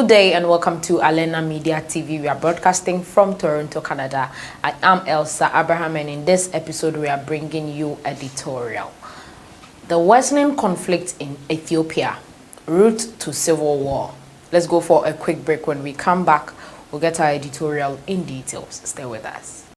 Good day and welcome to Alena Media TV. We are broadcasting from Toronto, Canada. I am Elsa Abraham, and in this episode we are bringing you editorial. The worsening conflict in Ethiopia, route to civil war. Let's go for a quick break. When we come back, we'll get our editorial in details. Stay with us.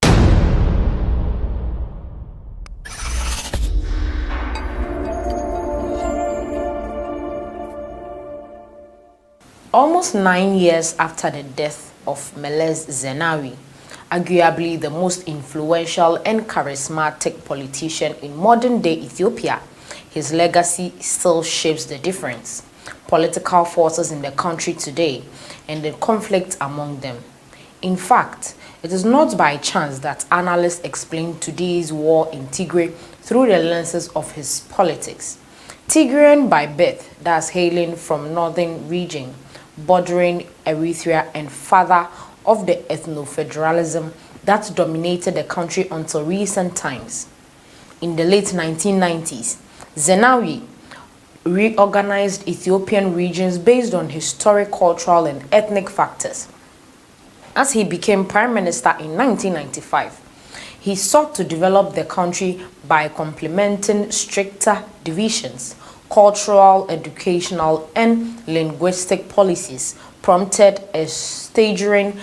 Almost 9 years after the death of Meles Zenawi, arguably the most influential and charismatic politician in modern-day Ethiopia, his legacy still shapes the difference, political forces in the country today, and the conflict among them. In fact, it is not by chance that analysts explain today's war in Tigray through the lenses of his politics. Tigrayan by birth, thus hailing from northern region, bordering Eritrea and father of the ethno-federalism that dominated the country until recent times. In the late 1990s, Zenawi reorganized Ethiopian regions based on historic, cultural, and ethnic factors. As he became prime minister in 1995, he sought to develop the country by complementing stricter divisions. Cultural, educational, and linguistic policies prompted a staggering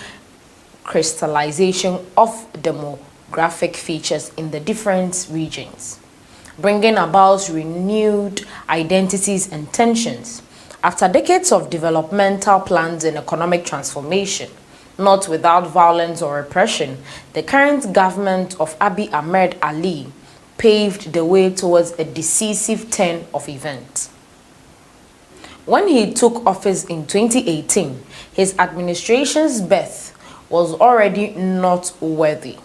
crystallization of demographic features in the different regions, bringing about renewed identities and tensions. After decades of developmental plans and economic transformation, not without violence or repression, the current government of Abiy Ahmed Ali paved the way towards a decisive turn of events. When he took office in 2018, his administration's birth was already noteworthy.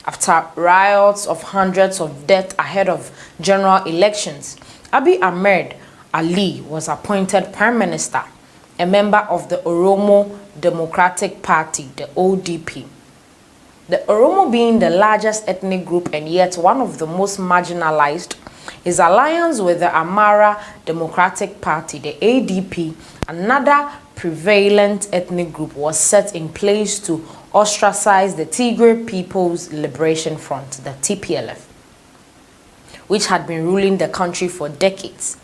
After riots of hundreds of deaths ahead of general elections, Abiy Ahmed Ali was appointed prime minister, a member of the Oromo Democratic Party, the ODP. The Oromo being the largest ethnic group and yet one of the most marginalized, his alliance with the Amara Democratic Party, the ADP, another prevalent ethnic group, was set in place to ostracize the Tigray People's Liberation Front, the TPLF, which had been ruling the country for decades.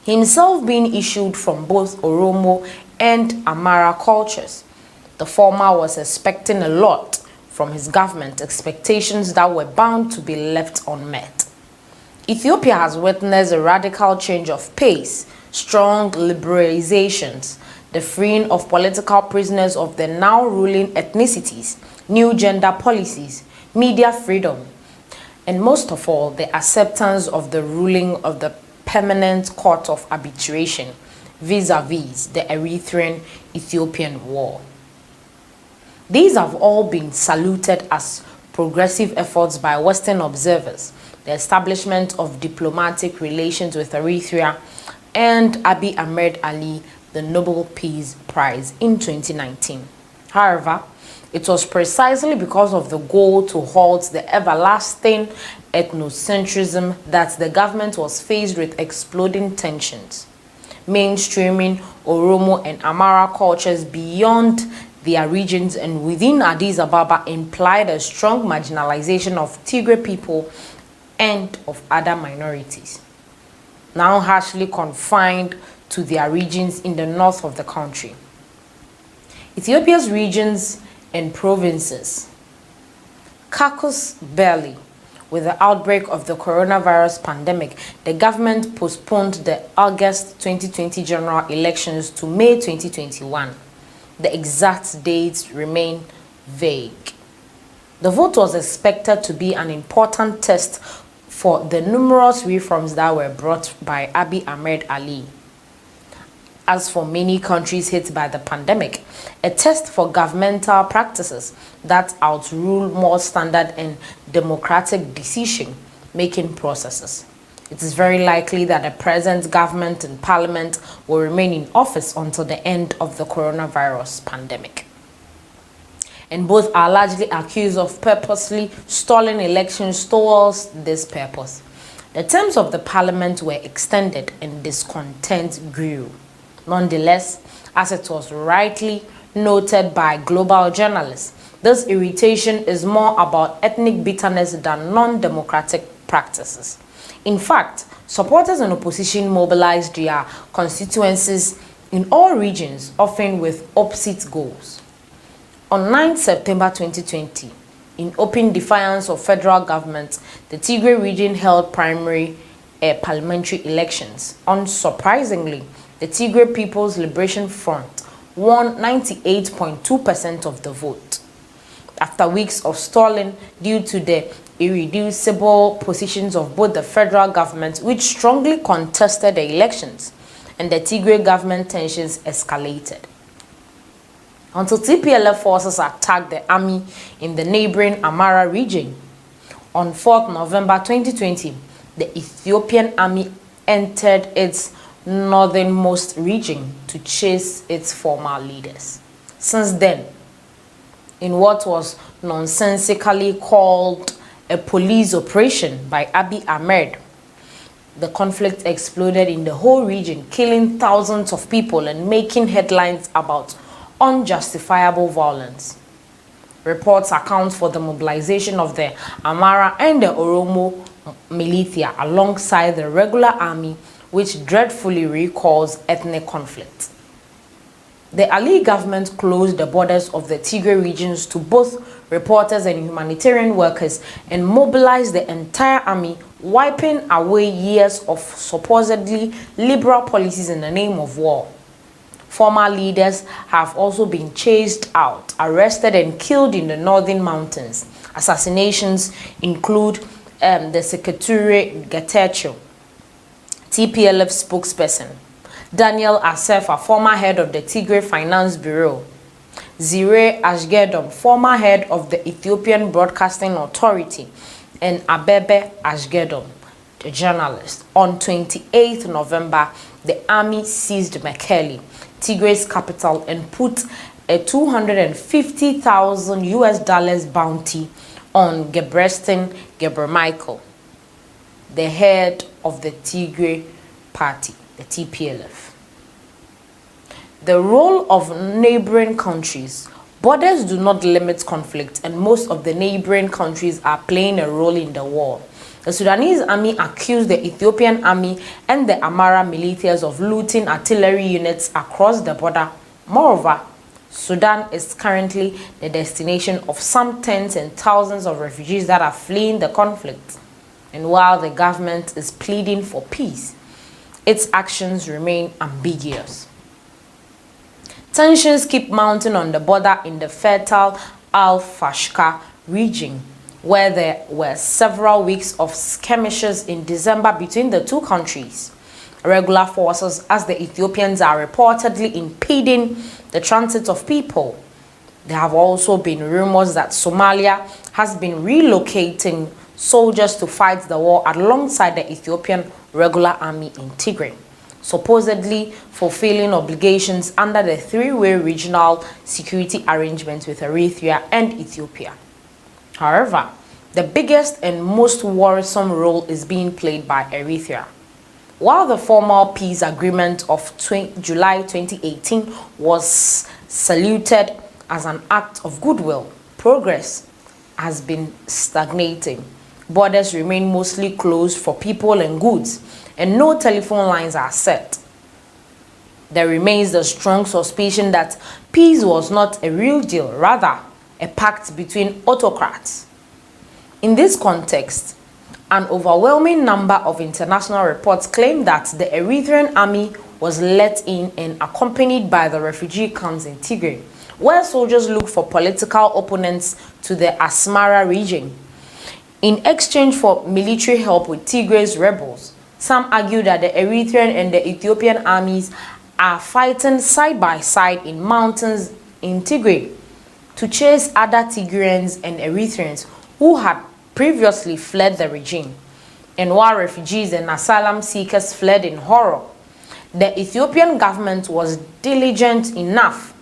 Himself being issued from both Oromo and Amara cultures, the former was expecting a lot from his government, expectations that were bound to be left unmet. Ethiopia has witnessed a radical change of pace, strong liberalizations, the freeing of political prisoners of the now ruling ethnicities, new gender policies, media freedom, and most of all, the acceptance of the ruling of the Permanent Court of Arbitration vis-a-vis the Eritrean-Ethiopian War. These have all been saluted as progressive efforts by Western observers, the establishment of diplomatic relations with Eritrea, and Abiy Ahmed Ali the Nobel Peace Prize in 2019. However, it was precisely because of the goal to halt the everlasting ethnocentrism that the government was faced with exploding tensions, mainstreaming Oromo and Amara cultures beyond their regions and within Addis Ababa implied a strong marginalization of Tigray people and of other minorities, now harshly confined to their regions in the north of the country. Ethiopia's regions and provinces carcass barely. With the outbreak of the coronavirus pandemic, the government postponed the August 2020 general elections to May 2021. The exact dates remain vague. The vote was expected to be an important test for the numerous reforms that were brought by Abiy Ahmed Ali. As for many countries hit by the pandemic, a test for governmental practices that outrule more standard and democratic decision-making processes. It is very likely that the present government and parliament will remain in office until the end of the coronavirus pandemic. And both are largely accused of purposely stalling elections towards this purpose. The terms of the parliament were extended and discontent grew. Nonetheless, As it was rightly noted by global journalists, this irritation is more about ethnic bitterness than non-democratic practices. In fact, supporters and opposition mobilized their constituencies in all regions, often with opposite goals. On 9 September 2020, in open defiance of federal government, the Tigray region held primary parliamentary elections. Unsurprisingly, the Tigray People's Liberation Front won 98.2% of the vote. After weeks of stalling due to the irreducible positions of both the federal government, which strongly contested the elections, and the Tigray government, tensions escalated until TPLF forces attacked the army in the neighboring Amhara region. On 4th November 2020, the Ethiopian army entered its northernmost region to chase its former leaders. Since then, in what was nonsensically called a police operation by Abiy Ahmed, the conflict exploded in the whole region, killing thousands of people and making headlines about unjustifiable violence. Reports account for the mobilization of the Amhara and the Oromo militia alongside the regular army, which dreadfully recalls ethnic conflict. The Ali government closed the borders of the Tigray regions to both reporters and humanitarian workers and mobilized the entire army, wiping away years of supposedly liberal policies in the name of war. Former leaders have also been chased out, arrested and killed in the northern mountains. Assassinations include the Secretary Getachew, TPLF spokesperson, Daniel Asef, a former head of the Tigray Finance Bureau, Zire Ashgedom, former head of the Ethiopian Broadcasting Authority, and Abebe Ashgedom, the journalist. On 28th November, the army seized Mekelle, Tigray's capital, and put a $250,000 bounty on Gebrestin Gebremichael, the head of the Tigray party, the TPLF. The role of neighboring countries. Borders do not limit conflict, and most of the neighboring countries are playing a role in the war. The Sudanese army accused the Ethiopian army and the Amhara militias of looting artillery units across the border. Moreover, Sudan is currently the destination of some tens and thousands of refugees that are fleeing the conflict. And while the government is pleading for peace, its actions remain ambiguous. Tensions keep mounting on the border in the fertile Al-Fashka region, where there were several weeks of skirmishes in December between the two countries. Regular forces, as the Ethiopians are reportedly impeding the transit of people. There have also been rumors that Somalia has been relocating soldiers to fight the war alongside the Ethiopian regular army in Tigray, supposedly fulfilling obligations under the three-way regional security arrangement with Eritrea and Ethiopia. However, the biggest and most worrisome role is being played by Eritrea. While the formal peace agreement of July 2018 was saluted as an act of goodwill, progress has been stagnating. Borders remain mostly closed for people and goods, and no telephone lines are set. There remains the strong suspicion that peace was not a real deal, rather a pact between autocrats. In this context, an overwhelming number of international reports claim that the Eritrean army was let in and accompanied by the refugee camps in Tigray, where soldiers look for political opponents to the Asmara region. In exchange for military help with Tigray's rebels, some argue that the Eritrean and the Ethiopian armies are fighting side by side in mountains in Tigray to chase other Tigrayans and Eritreans who had previously fled the regime. And while refugees and asylum seekers fled in horror, the Ethiopian government was diligent enough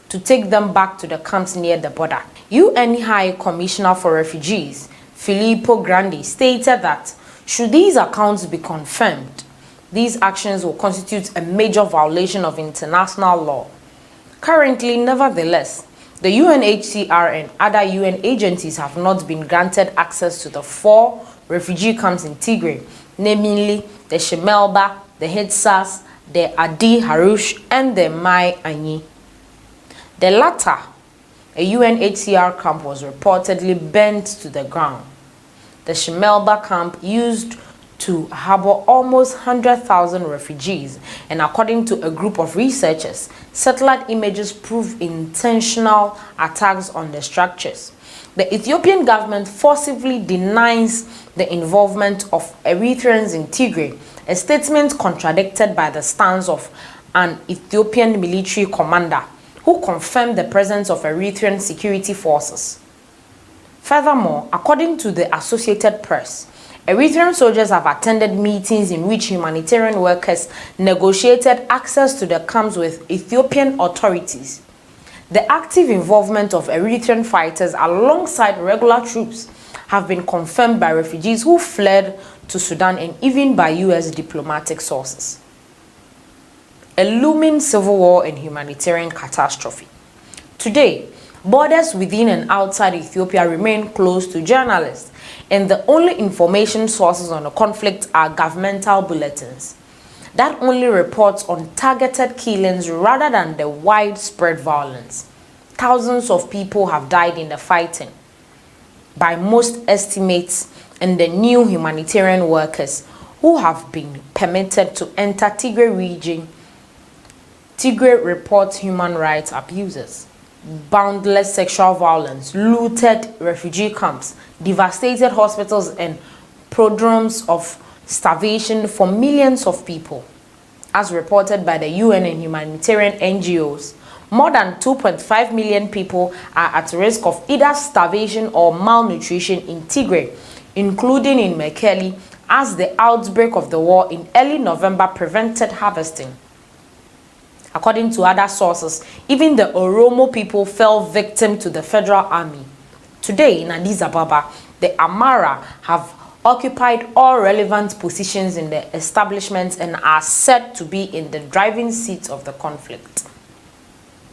to take them back to the camps near the border. UN High Commissioner for Refugees, Filippo Grandi, stated that should these accounts be confirmed, these actions will constitute a major violation of international law Currently, nevertheless, the UNHCR and other UN agencies have not been granted access to the 4 refugee camps in Tigray, namely the Shemelba, the Hitsas, the Adi Harush, and the Mai Anyi. The latter, a UNHCR camp, was reportedly burnt to the ground. The Shemelba camp used to harbor almost 100,000 refugees, and according to a group of researchers, satellite images prove intentional attacks on the structures. The Ethiopian government forcibly denies the involvement of Eritreans in Tigray, a statement contradicted by the stance of an Ethiopian military commander who confirmed the presence of Eritrean security forces. Furthermore, according to the Associated Press, Eritrean soldiers have attended meetings in which humanitarian workers negotiated access to the camps with Ethiopian authorities. The active involvement of Eritrean fighters alongside regular troops have been confirmed by refugees who fled to Sudan and even by US diplomatic sources. A looming civil war and humanitarian catastrophe. Today, borders within and outside Ethiopia remain closed to journalists, and the only information sources on the conflict are governmental bulletins that only reports on targeted killings rather than the widespread violence. Thousands of people have died in the fighting, by most estimates, and the new humanitarian workers who have been permitted to enter Tigray region. Tigray reports human rights abuses, boundless sexual violence, looted refugee camps, devastated hospitals, and prodromes of starvation for millions of people. As reported by the UN and humanitarian NGOs, more than 2.5 million people are at risk of either starvation or malnutrition in Tigray, including in Mekelle, as the outbreak of the war in early November prevented harvesting. According to other sources, even the Oromo people fell victim to the federal army. Today in Addis Ababa, the Amara have occupied all relevant positions in the establishments and are said to be in the driving seat of the conflict.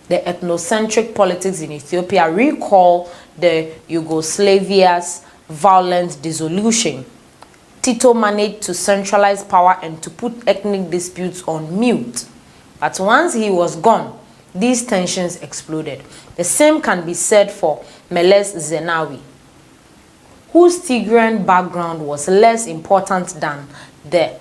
The ethnocentric politics in Ethiopia recall the Yugoslavia's violent dissolution. Tito managed to centralize power and to put ethnic disputes on mute. But once he was gone, these tensions exploded. The same can be said for Meles Zenawi, whose Tigrayan background was less important than the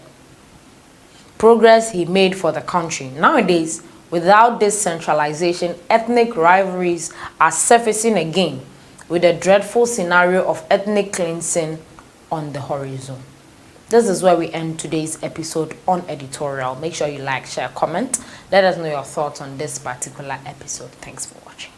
progress he made for the country. Nowadays, without this centralization, ethnic rivalries are surfacing again, with a dreadful scenario of ethnic cleansing on the horizon. This is where we end today's episode on editorial. Make sure you like, share, comment. Let us know your thoughts on this particular episode. Thanks for watching.